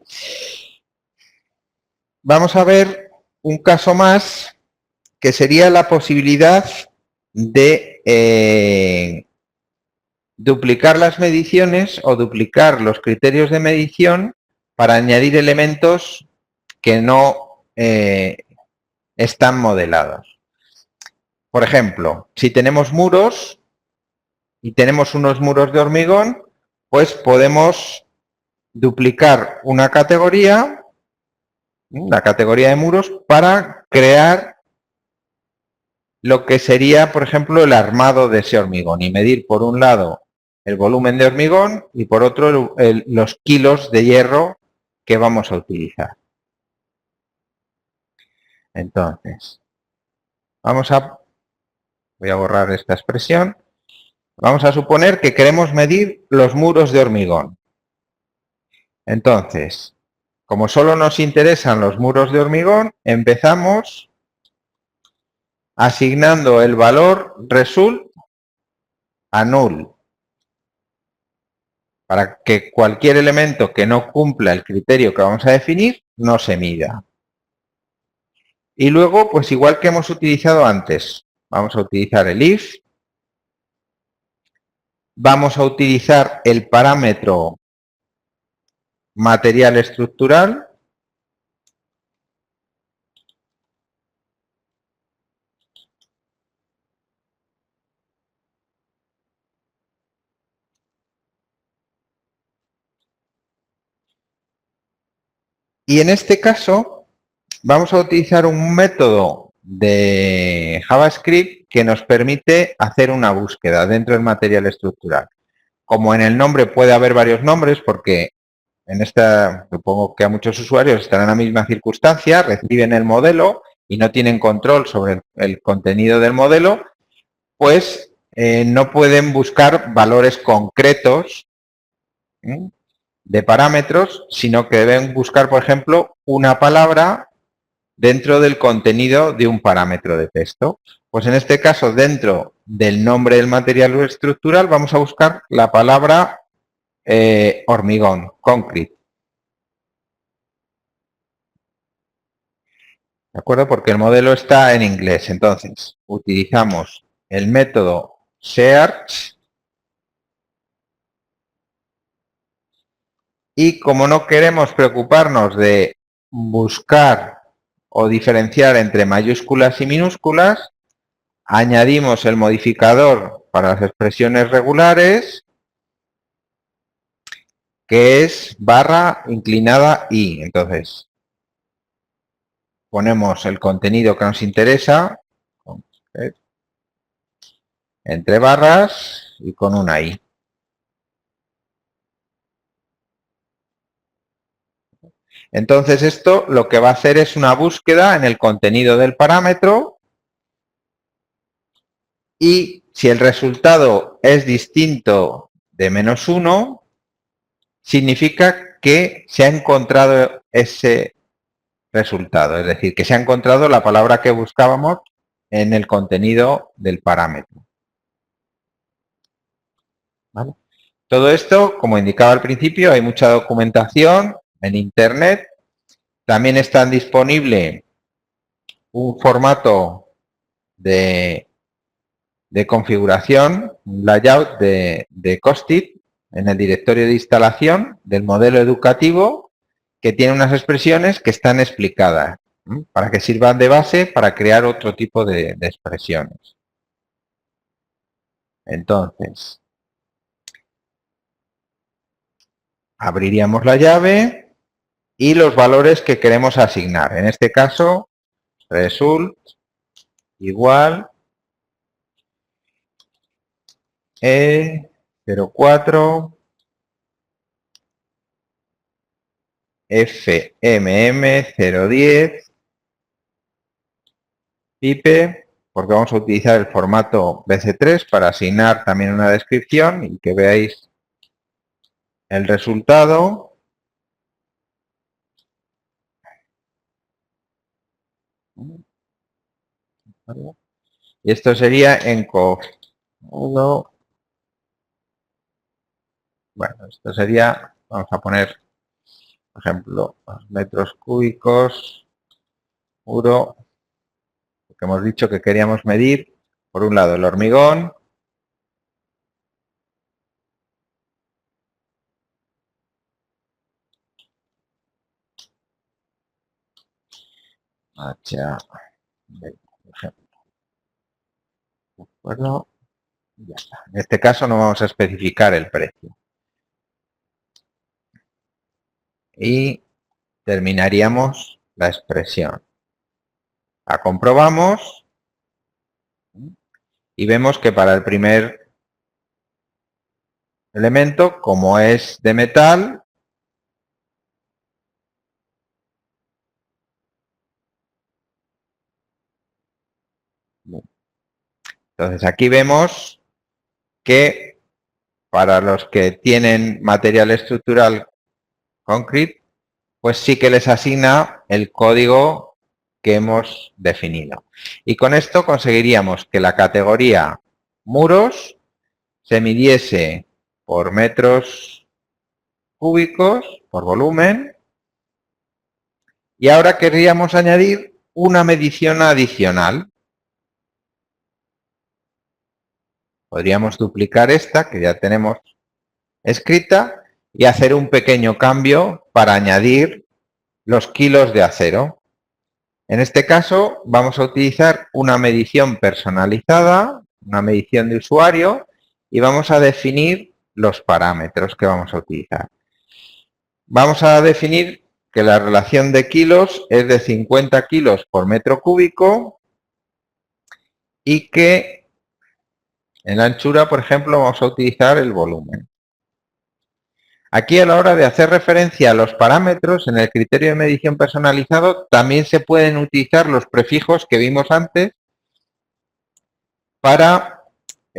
Vamos a ver un caso más que sería la posibilidad de duplicar las mediciones o duplicar los criterios de medición para añadir elementos que no están modelados. Por ejemplo, si tenemos muros y tenemos unos muros de hormigón, pues podemos duplicar una categoría, la categoría de muros, para crear lo que sería, por ejemplo, el armado de ese hormigón y medir por un lado el volumen de hormigón y por otro los kilos de hierro que vamos a utilizar. Entonces, voy a borrar esta expresión. Vamos a suponer que queremos medir los muros de hormigón. Entonces, como solo nos interesan los muros de hormigón, empezamos asignando el valor result a null, para que cualquier elemento que no cumpla el criterio que vamos a definir no se mida. Y luego, pues igual que hemos utilizado antes, vamos a utilizar el if, vamos a utilizar el parámetro material estructural, y en este caso vamos a utilizar un método de JavaScript que nos permite hacer una búsqueda dentro del material estructural. Como en el nombre puede haber varios nombres, porque en esta, supongo que a muchos usuarios están en la misma circunstancia, reciben el modelo y no tienen control sobre el contenido del modelo, pues no pueden buscar valores concretos de parámetros, sino que deben buscar, por ejemplo, una palabra dentro del contenido de un parámetro de texto. Pues en este caso, dentro del nombre del material estructural, vamos a buscar la palabra hormigón, concrete. ¿De acuerdo? Porque el modelo está en inglés. Entonces, utilizamos el método search y como no queremos preocuparnos de buscar o diferenciar entre mayúsculas y minúsculas, añadimos el modificador para las expresiones regulares, que es barra inclinada i. Entonces, ponemos el contenido que nos interesa entre barras y con una i. Entonces esto lo que va a hacer es una búsqueda en el contenido del parámetro y si el resultado es distinto de -1, significa que se ha encontrado ese resultado, es decir, que se ha encontrado la palabra que buscábamos en el contenido del parámetro. ¿Vale? Todo esto, como indicaba al principio, hay mucha documentación en Internet. También está disponible un formato de configuración, un layout de Costit en el directorio de instalación del modelo educativo que tiene unas expresiones que están explicadas para que sirvan de base para crear otro tipo de expresiones. Entonces, abriríamos la llave y los valores que queremos asignar. En este caso, result igual E04 FMM010 pipe, porque vamos a utilizar el formato BC3 para asignar también una descripción y que veáis el resultado. Y esto sería en COF1. Bueno, esto sería, vamos a poner, por ejemplo, los metros cúbicos, muro, que hemos dicho que queríamos medir, por un lado, el hormigón, HA, por ejemplo. ¿De acuerdo? Ya está. En este caso no vamos a especificar el precio. Y terminaríamos la expresión. La comprobamos y vemos que para el primer elemento, como es de metal, entonces aquí vemos que para los que tienen material estructural concrete, pues sí que les asigna el código que hemos definido. Y con esto conseguiríamos que la categoría muros se midiese por metros cúbicos, por volumen, y ahora querríamos añadir una medición adicional. Podríamos duplicar esta, que ya tenemos escrita, y hacer un pequeño cambio para añadir los kilos de acero. En este caso vamos a utilizar una medición personalizada, una medición de usuario, y vamos a definir los parámetros que vamos a utilizar. Vamos a definir que la relación de kilos es de 50 kilos por metro cúbico y que en la anchura, por ejemplo, vamos a utilizar el volumen. Aquí a la hora de hacer referencia a los parámetros, en el criterio de medición personalizado, también se pueden utilizar los prefijos que vimos antes para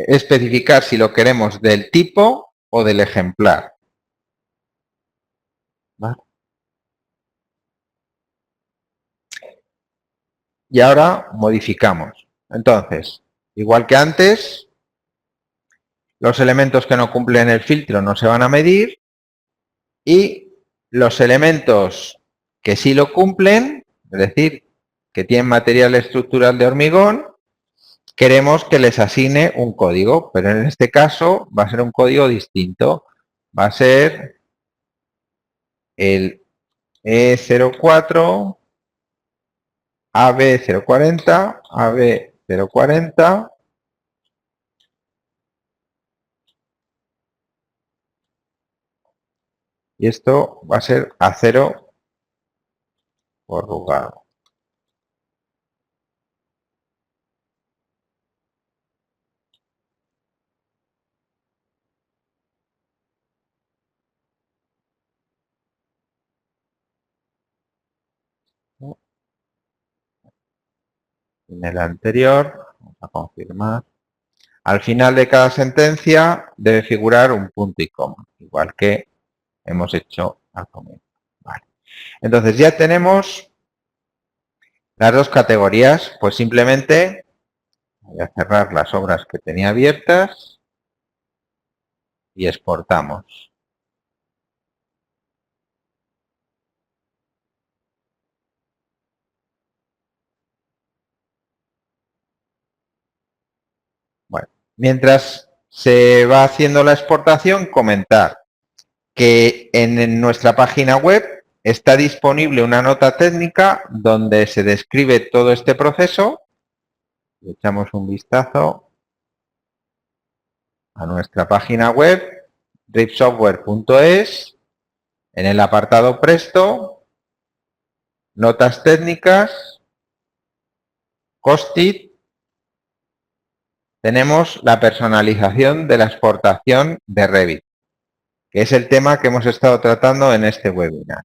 especificar si lo queremos del tipo o del ejemplar. ¿Vale? Y ahora modificamos. Entonces, igual que antes, los elementos que no cumplen el filtro no se van a medir y los elementos que sí lo cumplen, es decir, que tienen material estructural de hormigón, queremos que les asigne un código, pero en este caso va a ser un código distinto. Va a ser el E04, AB040, AB040, y esto va a ser acero corrugado. En el anterior, vamos a confirmar. Al final de cada sentencia debe figurar un punto y coma, igual que hemos hecho al comienzo. Vale. Entonces ya tenemos las dos categorías, pues simplemente voy a cerrar las obras que tenía abiertas y exportamos. Bueno, mientras se va haciendo la exportación, comentar que en nuestra página web está disponible una nota técnica donde se describe todo este proceso. Le echamos un vistazo a nuestra página web, ripsoftware.es, en el apartado Presto, Notas técnicas, Cost-it, tenemos la personalización de la exportación de Revit, que es el tema que hemos estado tratando en este webinar.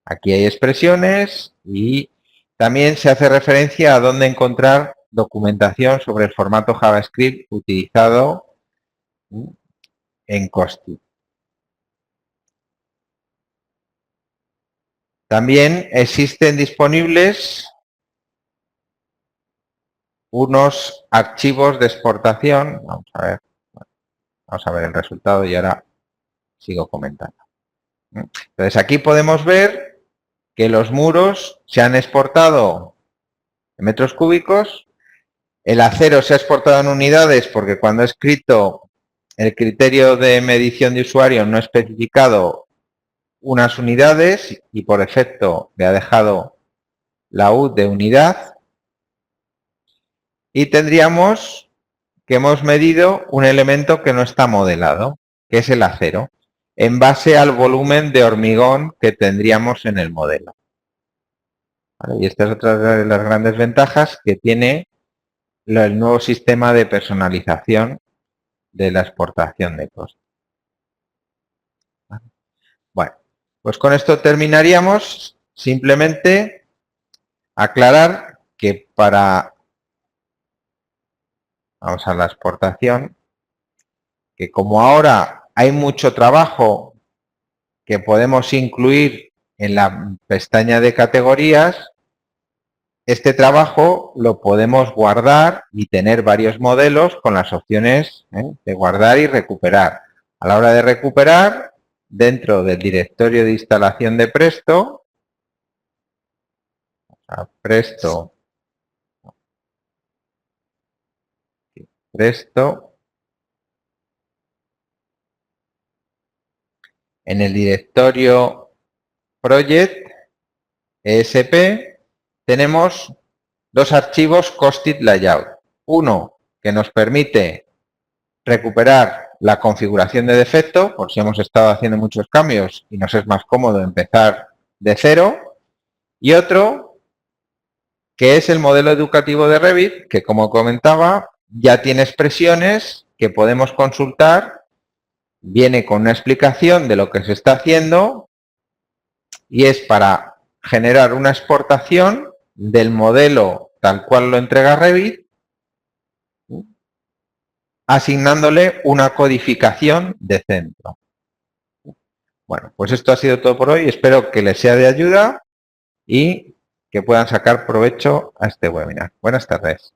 Aquí hay expresiones y también se hace referencia a dónde encontrar documentación sobre el formato JavaScript utilizado en Cost-it. También existen disponibles unos archivos de exportación. Vamos a ver el resultado y ahora sigo comentando. Entonces aquí podemos ver que los muros se han exportado en metros cúbicos, el acero se ha exportado en unidades porque cuando he escrito el criterio de medición de usuario no he especificado unas unidades y por efecto me ha dejado la U de unidad. Y tendríamos que hemos medido un elemento que no está modelado, que es el acero, en base al volumen de hormigón que tendríamos en el modelo. ¿Vale? Y esta es otra de las grandes ventajas que tiene el nuevo sistema de personalización de la exportación de costes. Bueno, pues con esto terminaríamos. Simplemente aclarar que vamos a la exportación, que como ahora hay mucho trabajo que podemos incluir en la pestaña de categorías, este trabajo lo podemos guardar y tener varios modelos con las opciones de guardar y recuperar. A la hora de recuperar, dentro del directorio de instalación de Presto, Presto, en el directorio Project ESP, tenemos dos archivos Cost-it Layout. Uno que nos permite recuperar la configuración de defecto, por si hemos estado haciendo muchos cambios y nos es más cómodo empezar de cero. Y otro que es el modelo educativo de Revit, que como comentaba, ya tiene expresiones que podemos consultar. Viene con una explicación de lo que se está haciendo y es para generar una exportación del modelo tal cual lo entrega Revit asignándole una codificación de centro. Bueno, pues esto ha sido todo por hoy. Espero que les sea de ayuda y que puedan sacar provecho a este webinar. Buenas tardes.